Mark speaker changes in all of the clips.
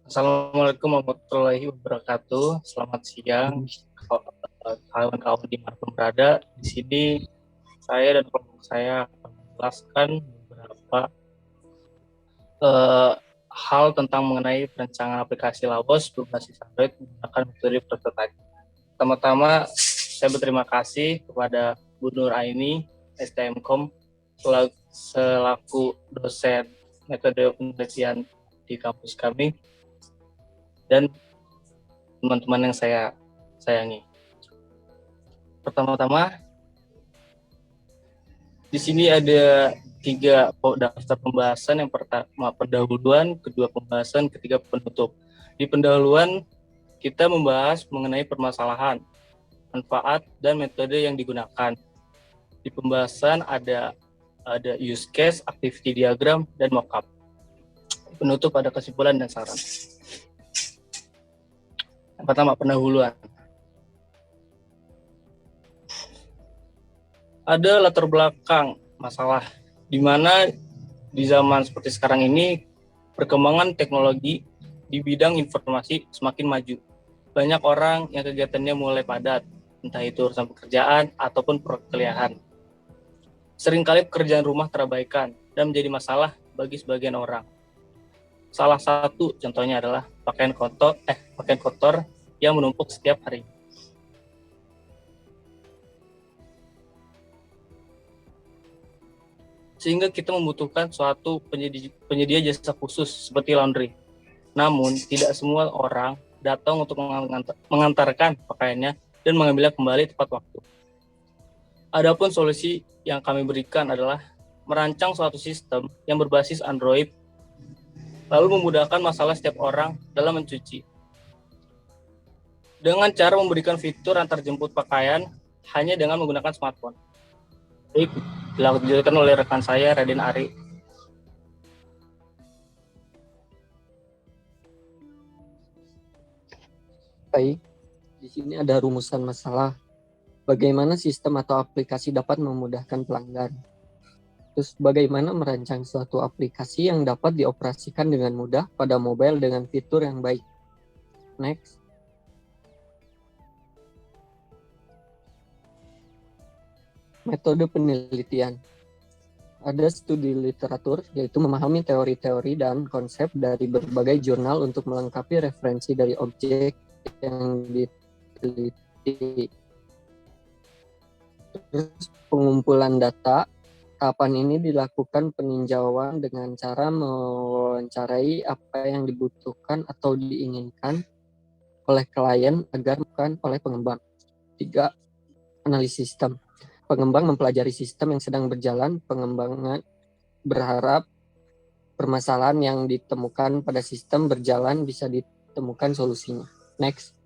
Speaker 1: Assalamualaikum warahmatullahi wabarakatuh. Selamat siang, kawan-kawan dimanapun berada. Di sini saya dan kelompok saya akan menjelaskan beberapa eh, hal tentang mengenai perancangan aplikasi Lawos berbasis Android menggunakan metode prototype. Pertama-tama, saya berterima kasih kepada Bu Nur Aini, STMkom, selaku dosen metode penelitian di kampus kami, dan teman-teman yang saya sayangi. Pertama-tama, di sini ada 3 daftar pembahasan. Yang pertama pendahuluan, kedua pembahasan, ketiga penutup. Di pendahuluan kita membahas mengenai permasalahan, manfaat, dan metode yang digunakan. Di pembahasan ada use case, activity diagram, dan mockup. Penutup ada kesimpulan dan saran. Yang pertama pendahuluan. Ada latar belakang masalah di mana di zaman seperti sekarang ini perkembangan teknologi di bidang informasi semakin maju. Banyak orang yang kegiatannya mulai padat, entah itu urusan pekerjaan ataupun perkuliahan. Seringkali pekerjaan rumah terabaikan dan menjadi masalah bagi sebagian orang. Salah satu contohnya adalah pakaian kotor yang menumpuk setiap hari. Sehingga kita membutuhkan suatu penyedia jasa khusus seperti laundry. Namun, tidak semua orang datang untuk mengantarkan pakaiannya dan mengambilnya kembali tepat waktu. Adapun solusi yang kami berikan adalah merancang suatu sistem yang berbasis Android, lalu memudahkan masalah setiap orang dalam mencuci. Dengan cara memberikan fitur antar jemput pakaian hanya dengan menggunakan smartphone. Baik, dilanjutkan oleh rekan saya, Raden Ari.
Speaker 2: Baik, di sini ada rumusan masalah. Bagaimana sistem atau aplikasi dapat memudahkan pelanggan. Terus bagaimana merancang suatu aplikasi yang dapat dioperasikan dengan mudah pada mobile dengan fitur yang baik. Next. Metode penelitian. Ada studi literatur, yaitu memahami teori-teori dan konsep dari berbagai jurnal untuk melengkapi referensi dari objek yang diteliti. Terus pengumpulan data. Tahapan ini dilakukan peninjauan dengan cara mewawancarai apa yang dibutuhkan atau diinginkan oleh klien agar bukan oleh pengembang. 3. Analisis sistem. Pengembang mempelajari sistem yang sedang berjalan. Pengembangan berharap permasalahan yang ditemukan pada sistem berjalan bisa ditemukan solusinya. Next.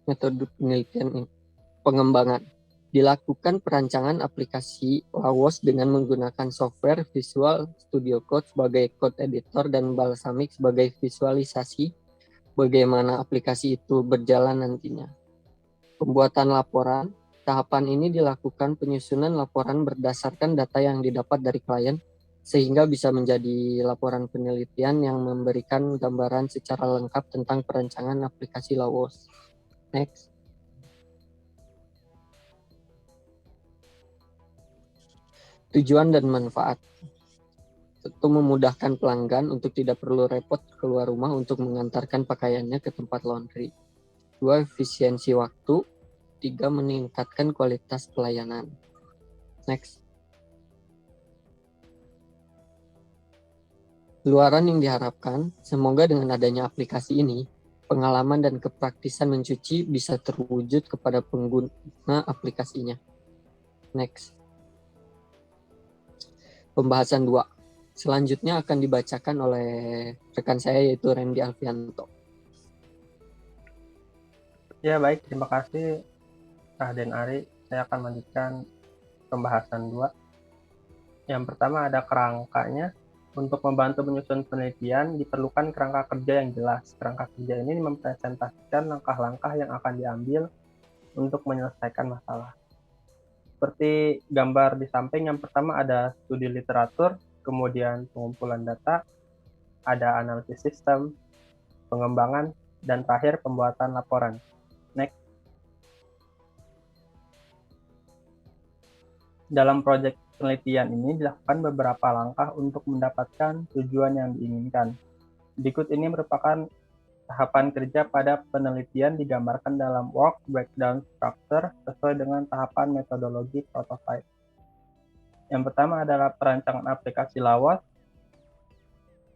Speaker 2: Metode penelitian pengembangan. Dilakukan perancangan aplikasi Lawos dengan menggunakan software Visual Studio Code sebagai code editor dan Balsamiq sebagai visualisasi bagaimana aplikasi itu berjalan nantinya. Pembuatan laporan. Tahapan ini dilakukan penyusunan laporan berdasarkan data yang didapat dari klien sehingga bisa menjadi laporan penelitian yang memberikan gambaran secara lengkap tentang perancangan aplikasi Lawos. Next. Tujuan dan manfaat. Tentu memudahkan pelanggan untuk tidak perlu repot keluar rumah untuk mengantarkan pakaiannya ke tempat laundry. 2. Efisiensi waktu. 3. Meningkatkan kualitas pelayanan. Next. Luaran yang diharapkan, semoga dengan adanya aplikasi ini, pengalaman dan kepraktisan mencuci bisa terwujud kepada pengguna aplikasinya. Next. Pembahasan 2. Selanjutnya akan dibacakan oleh rekan saya yaitu Randy Alfianto.
Speaker 3: Ya baik, terima kasih Raden Ari. Saya akan melanjutkan pembahasan 2. Yang pertama ada kerangkanya. Untuk membantu menyusun penelitian diperlukan kerangka kerja yang jelas. Kerangka kerja ini mempresentasikan langkah-langkah yang akan diambil untuk menyelesaikan masalah. Seperti gambar di samping, yang pertama ada studi literatur. kemudian pengumpulan data, ada analisis sistem, pengembangan, dan terakhir pembuatan laporan. Next. Dalam proyek penelitian ini dilakukan beberapa langkah untuk mendapatkan tujuan yang diinginkan. Berikut ini merupakan tahapan kerja pada penelitian digambarkan dalam work breakdown structure sesuai dengan tahapan metodologi prototype. Yang pertama adalah perancangan aplikasi lawas.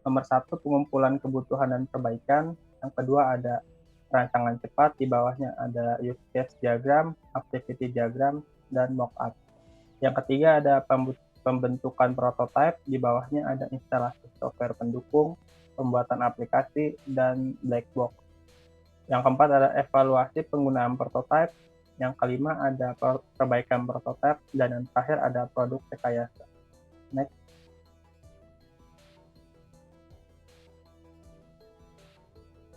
Speaker 3: Nomor 1, pengumpulan kebutuhan dan perbaikan. Yang kedua ada perancangan cepat, di bawahnya ada use case diagram, activity diagram, dan mockup. Yang ketiga ada pembentukan prototype, di bawahnya ada instalasi software pendukung, pembuatan aplikasi, dan black box. Yang keempat ada evaluasi penggunaan prototype. Yang kelima ada perbaikan prototype, dan yang terakhir ada produk rekayasa. Next.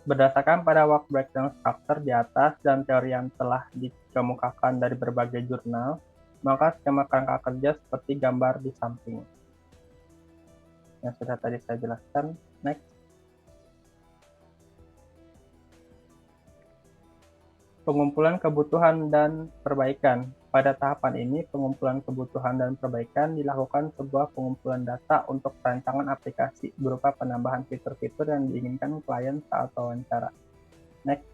Speaker 3: Berdasarkan pada work breakdown structure di atas dan teori yang telah dikemukakan dari berbagai jurnal, maka skema kerangka kerja seperti gambar di samping. Yang sudah tadi saya jelaskan. Next. Pengumpulan kebutuhan dan perbaikan. Pada tahapan ini, pengumpulan kebutuhan dan perbaikan dilakukan sebuah pengumpulan data untuk perancangan aplikasi berupa penambahan fitur-fitur yang diinginkan klien saat wawancara. Next.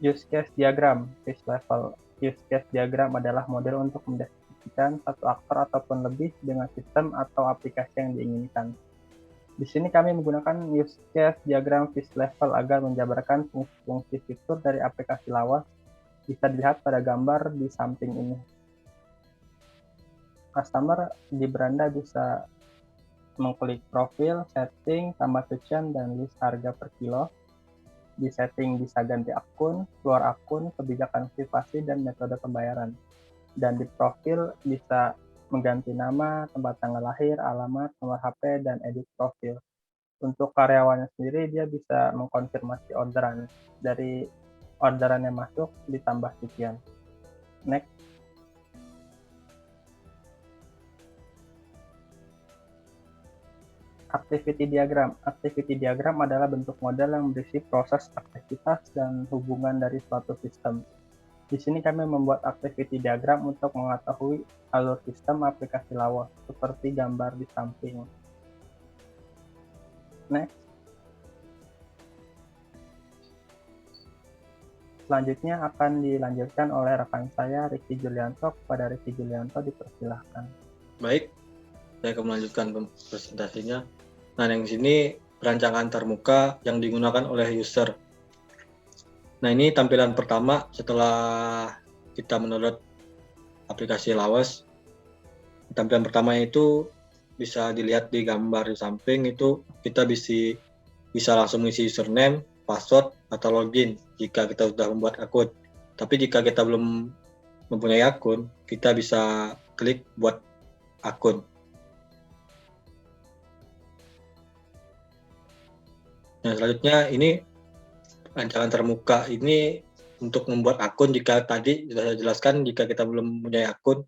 Speaker 3: Use case diagram, phase level. Use case diagram adalah model untuk mendeskripsikan satu aktor ataupun lebih dengan sistem atau aplikasi yang diinginkan. Di sini kami menggunakan use case diagram phase level agar menjabarkan fungsi-fungsi fitur dari aplikasi lawas. Bisa dilihat pada gambar di samping ini. Customer di beranda bisa mengklik profil, setting, tambah cucian, dan list harga per kilo. Di setting bisa ganti akun, keluar akun, kebijakan privasi, dan metode pembayaran. Dan di profil bisa mengganti nama, tempat tanggal lahir, alamat, nomor HP, dan edit profil. Untuk karyawannya sendiri, dia bisa mengkonfirmasi orderan. Dari orderan yang masuk, ditambah cucian. Next. Activity diagram. Activity diagram adalah bentuk model yang berisi proses aktivitas dan hubungan dari suatu sistem. Di sini kami membuat activity diagram untuk mengetahui alur sistem aplikasi lawas, seperti gambar di samping. Next. Selanjutnya akan dilanjutkan oleh rekan saya, Ricky Julianto. Kepada Ricky Julianto dipersilahkan.
Speaker 4: Baik, saya akan melanjutkan presentasinya. Nah, yang sini perancangan termuka yang digunakan oleh user. Nah, ini tampilan pertama setelah kita mendownload aplikasi lawas. Tampilan pertama itu bisa dilihat di gambar di samping, itu kita bisa langsung mengisi username, password, atau login jika kita sudah membuat akun. Tapi jika kita belum mempunyai akun, kita bisa klik buat akun. Nah, selanjutnya ini rancangan termuka ini untuk membuat akun. Jika tadi sudah saya jelaskan, jika kita belum mempunyai akun,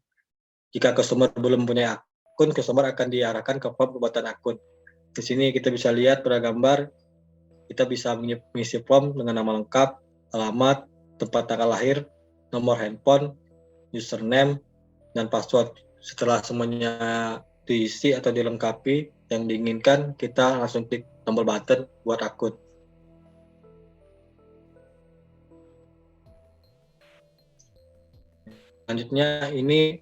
Speaker 4: jika customer belum mempunyai akun, customer akan diarahkan ke form pembuatan akun. Di sini kita bisa lihat pada gambar, kita bisa mengisi form dengan nama lengkap, alamat, tempat tanggal lahir, nomor handphone, username, dan password. Setelah semuanya diisi atau dilengkapi yang diinginkan, kita langsung klik tombol button buat akun. Selanjutnya ini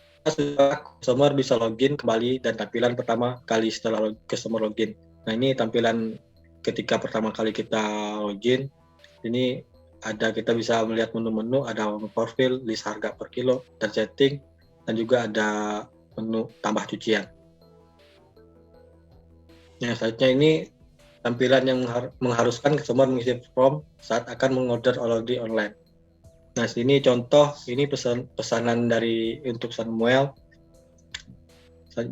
Speaker 4: customer bisa login kembali dan tampilan pertama kali setelah customer login. Nah, ini tampilan ketika pertama kali kita login. Ini kita bisa melihat menu-menu, ada menu profil, list harga per kilo, dan setting, dan juga ada menu tambah cucian. Nah, selanjutnya ini tampilan yang mengharuskan customer mengisi form saat akan mengorder di online. Nah, sini contoh, ini pesanan untuk Samuel.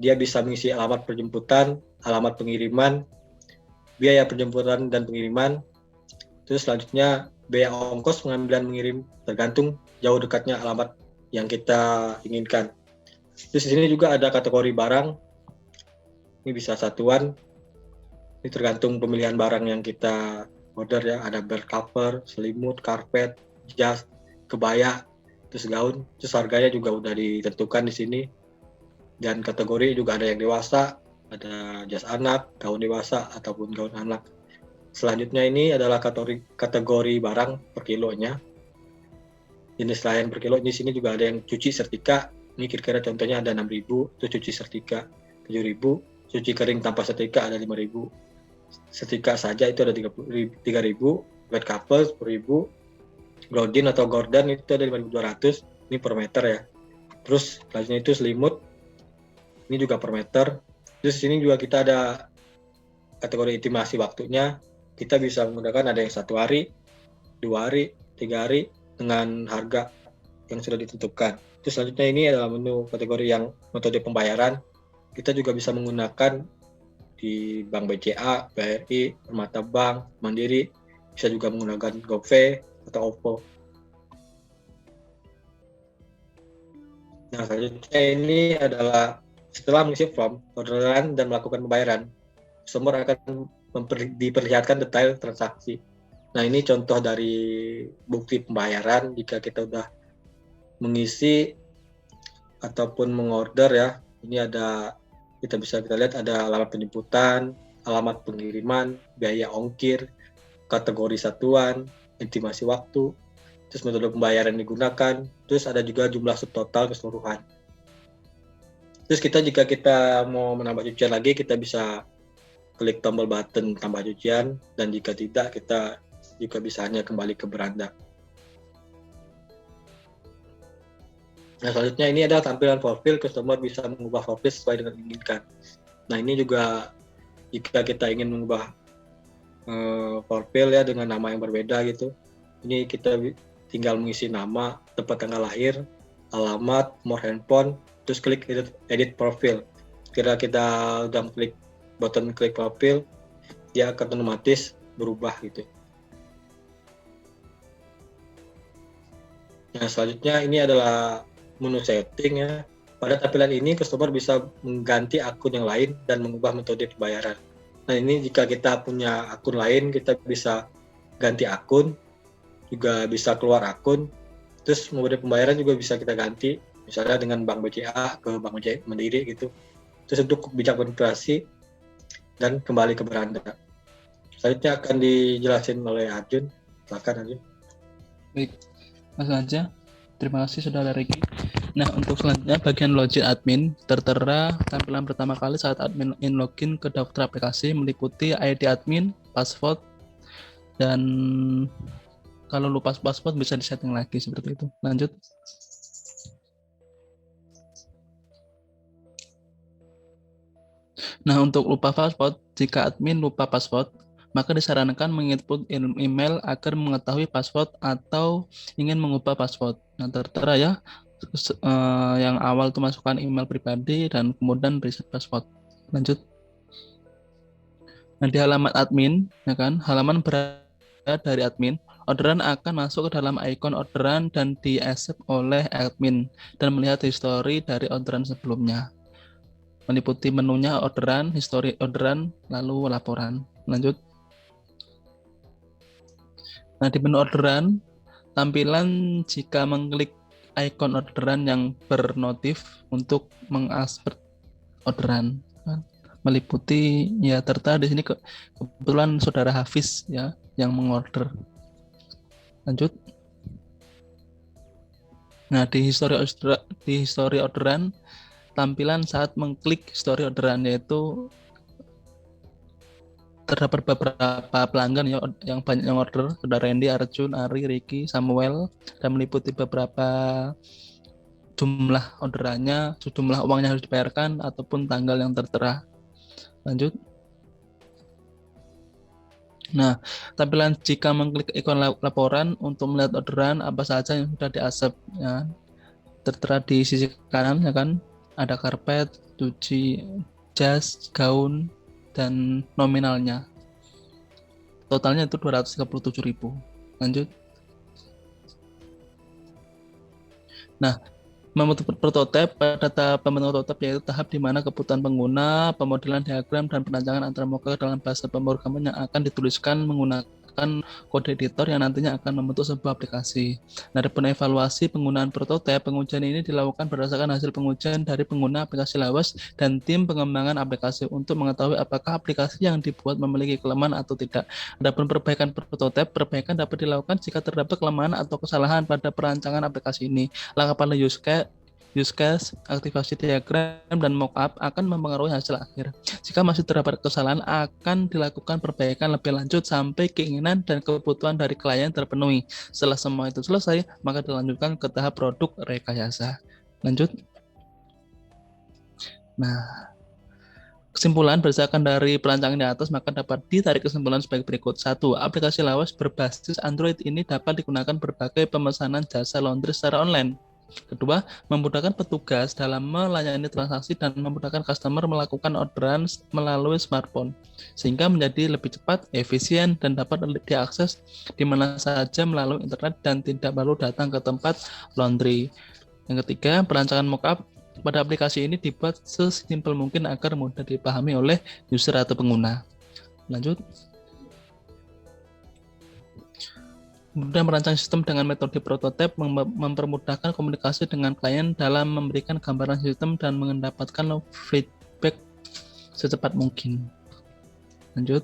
Speaker 4: Dia bisa mengisi alamat penjemputan, alamat pengiriman, biaya penjemputan dan pengiriman. Terus selanjutnya biaya ongkos pengambilan mengirim, tergantung jauh dekatnya alamat yang kita inginkan. Terus di sini juga ada kategori barang. Ini bisa satuan. Ini tergantung pemilihan barang yang kita order ya. Ada bed cover, selimut, karpet, jas, kebaya, terus gaun. Terus harganya juga udah ditentukan di sini. Dan kategori juga ada yang dewasa, ada jas anak, gaun dewasa, ataupun gaun anak. Selanjutnya ini adalah kategori barang per kilonya. Jenis layan per kilo, di sini juga ada yang cuci setrika. Ini kira-kira contohnya ada 6.000, itu cuci setrika 7.000, cuci kering tanpa setrika ada 5.000. Setrika saja itu ada 3.000, bed cover 10.000, Gordon atau Gordon itu ada 5.200, ini per meter ya. Terus selanjutnya itu selimut, ini juga per meter. Terus di sini juga kita ada kategori estimasi waktunya. Kita bisa menggunakan ada yang 1 hari, 2 hari, 3 hari dengan harga yang sudah ditentukan. Terus selanjutnya ini adalah menu kategori yang metode pembayaran. Kita juga bisa menggunakan di Bank BCA, BRI, Permata Bank, Mandiri, bisa juga menggunakan GoPay atau OVO. Nah, selanjutnya ini adalah setelah mengisi form, orderan dan melakukan pembayaran, customer akan diperlihatkan detail transaksi. Nah, ini contoh dari bukti pembayaran jika kita udah mengisi ataupun mengorder ya. Ini ada, kita lihat ada alamat penjemputan, alamat pengiriman, biaya ongkir, kategori satuan, estimasi waktu, terus metode pembayaran digunakan, terus ada juga jumlah subtotal keseluruhan. Terus jika kita mau menambah cucian lagi, kita bisa klik tombol button tambah cucian, dan jika tidak, kita juga bisa hanya kembali ke beranda. Nah, selanjutnya ini adalah tampilan profil. Customer bisa mengubah profil sesuai dengan diinginkan. Nah, ini juga jika kita ingin mengubah profil ya dengan nama yang berbeda gitu, ini kita tinggal mengisi nama, tempat tanggal lahir, alamat, nomor handphone, terus klik edit profil. Kira kita udah klik button klik profil, dia akan otomatis berubah gitu. Nah, selanjutnya ini adalah menu setting ya. Pada tampilan ini, customer bisa mengganti akun yang lain dan mengubah metode pembayaran. Nah, ini jika kita punya akun lain, kita bisa ganti akun, juga bisa keluar akun, terus metode pembayaran juga bisa kita ganti, misalnya dengan Bank BCA ke Bank BCA Mandiri gitu. Terus untuk bijak konfigurasi dan kembali ke beranda. Selanjutnya akan dijelasin oleh Arjun. Silakan Arjun.
Speaker 5: Baik, langsung aja. Terima kasih Saudara Riki. Nah, untuk selanjutnya bagian login admin, tertera tampilan pertama kali saat admin login ke daftar aplikasi meliputi ID admin, password, dan kalau lupa password bisa disetting lagi seperti itu. Lanjut. Nah, untuk lupa password, jika admin lupa password, maka disarankan menginput email agar mengetahui password atau ingin mengubah password. Nah, tertera ya, yang awal itu masukkan email pribadi dan kemudian reset password. Lanjut. Nah, di halaman admin, ya kan, halaman berada dari admin, orderan akan masuk ke dalam ikon orderan dan di-accept oleh admin dan melihat histori dari orderan sebelumnya. Meliputi menunya orderan, histori orderan, lalu laporan. Lanjut. Nah, di menu orderan, tampilan jika mengklik ikon orderan yang bernotif untuk mengakses orderan. Meliputi ya tertera di sini kebetulan Saudara Hafiz ya yang mengorder. Lanjut. Nah, di histori orderan, tampilan saat mengklik histori orderan yaitu terdapat beberapa pelanggan ya, yang banyak yang order, Saudara Randy, Arjun, Ari, Ricky, Samuel, dan meliputi beberapa jumlah orderannya, jumlah uang yang harus dibayarkan, ataupun tanggal yang tertera. Lanjut. Nah, tampilan jika mengklik ikon laporan untuk melihat orderan apa saja yang sudah di-accept ya, tertera di sisi kanan ya kan, ada karpet, cuci, jas, gaun, dan nominalnya. Totalnya itu 237.000. Lanjut. Nah, Membentuk prototipe. Pada tahap pembentukan prototipe yaitu tahap di mana kebutuhan pengguna, pemodelan diagram, dan perancangan antarmuka dalam bahasa pemrograman yang akan dituliskan menggunakan kode editor yang nantinya akan membentuk sebuah aplikasi. Nah, adapun evaluasi penggunaan prototipe, pengujian ini dilakukan berdasarkan hasil pengujian dari pengguna aplikasi lawas dan tim pengembangan aplikasi untuk mengetahui apakah aplikasi yang dibuat memiliki kelemahan atau tidak. Adapun perbaikan prototipe, perbaikan dapat dilakukan jika terdapat kelemahan atau kesalahan pada perancangan aplikasi ini. Langkah pada use case, aktivasi diagram, dan mockup akan mempengaruhi hasil akhir. Jika masih terdapat kesalahan, akan dilakukan perbaikan lebih lanjut sampai keinginan dan kebutuhan dari klien terpenuhi. Setelah semua itu selesai, maka dilanjutkan ke tahap produk rekayasa. Lanjut. Nah, kesimpulan berdasarkan dari perancangan di atas, maka dapat ditarik kesimpulan sebagai berikut. 1. Aplikasi lawas berbasis Android ini dapat digunakan berbagai pemesanan jasa laundry secara online. Kedua, memudahkan petugas dalam melayani transaksi dan memudahkan customer melakukan orderan melalui smartphone, sehingga menjadi lebih cepat, efisien, dan dapat diakses di mana saja melalui internet dan tidak perlu datang ke tempat laundry. Yang ketiga, perancangan mockup pada aplikasi ini dibuat sesimpel mungkin agar mudah dipahami oleh user atau pengguna. Lanjut. Kemudian merancang sistem dengan metode prototipe mempermudahkan komunikasi dengan klien dalam memberikan gambaran sistem dan mendapatkan feedback secepat mungkin. Lanjut.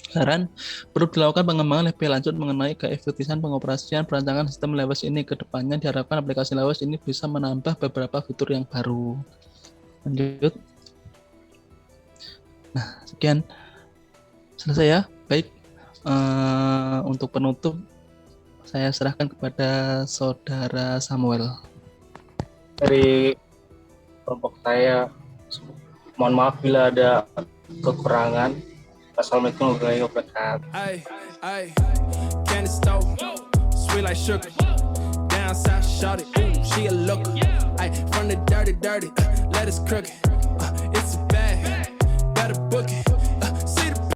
Speaker 5: Saran, perlu dilakukan pengembangan lebih lanjut mengenai keefektifan pengoperasian perancangan sistem lawas ini. Ke depannya diharapkan aplikasi lawas ini bisa menambah beberapa fitur yang baru. Lanjut. Nah, sekian. Selesai ya. Baik. Untuk penutup, saya serahkan kepada Saudara Samuel.
Speaker 1: Dari kelompok saya, mohon maaf bila ada kekurangan. Assalamualaikum warahmatullahi wabarakatuh.
Speaker 6: Ay, candy stove, sweet like sugar. Down south, shot it, she a looker. Ay, from the dirty, let us crook it. It's a bag, better book it.